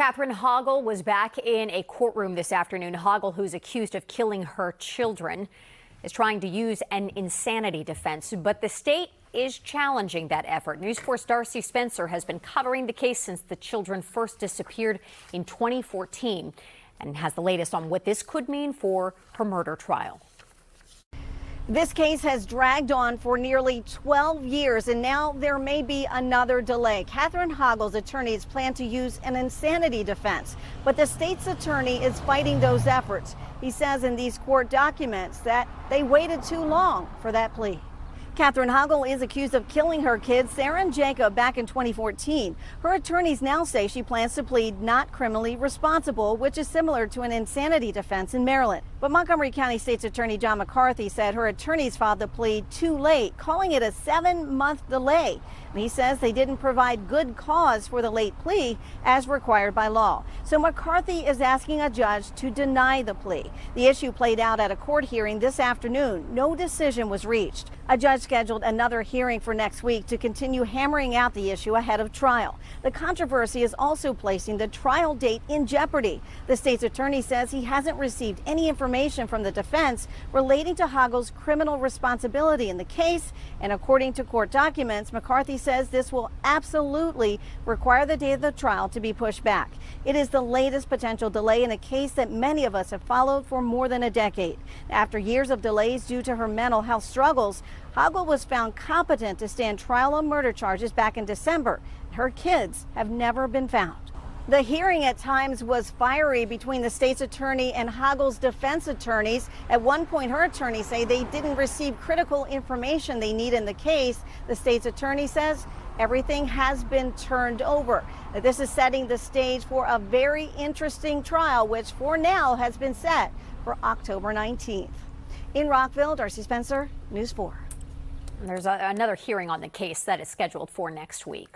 Catherine Hoggle was back in a courtroom this afternoon. Hoggle, who's accused of killing her children, is trying to use an insanity defense, but the state is challenging that effort. News 4's Darcy Spencer has been covering the case since the children first disappeared in 2014 and has the latest on what this could mean for her murder trial. This case has dragged on for nearly 12 years, and now there may be another delay. Catherine Hoggle's attorneys plan to use an insanity defense, but the state's attorney is fighting those efforts. He says in these court documents that they waited too long for that plea. Catherine Hoggle is accused of killing her kids, Sarah and Jacob, back in 2014. Her attorneys now say she plans to plead not criminally responsible, which is similar to an insanity defense in Maryland. But Montgomery County State's Attorney John McCarthy said her attorneys filed the plea too late, calling it a 7-month delay. And he says they didn't provide good cause for the late plea as required by law. So McCarthy is asking a judge to deny the plea. The issue played out at a court hearing this afternoon. No decision was reached. A judge scheduled another hearing for next week to continue hammering out the issue ahead of trial. The controversy is also placing the trial date in jeopardy. The state's attorney says he hasn't received any information from the defense relating to Hoggle's criminal responsibility in the case. And according to court documents, McCarthy says this will absolutely require the date of the trial to be pushed back. It is the latest potential delay in a case that many of us have followed for more than a decade. After years of delays due to her mental health struggles, Hoggle was found competent to stand trial on murder charges back in December. Her kids have never been found. The hearing at times was fiery between the state's attorney and Hoggle's defense attorneys. At one point, her attorneys say they didn't receive critical information they need in the case. The state's attorney says everything has been turned over. This is setting the stage for a very interesting trial, which for now has been set for October 19th. In Rockville, Darcy Spencer, News 4. There's another hearing on the case that is scheduled for next week.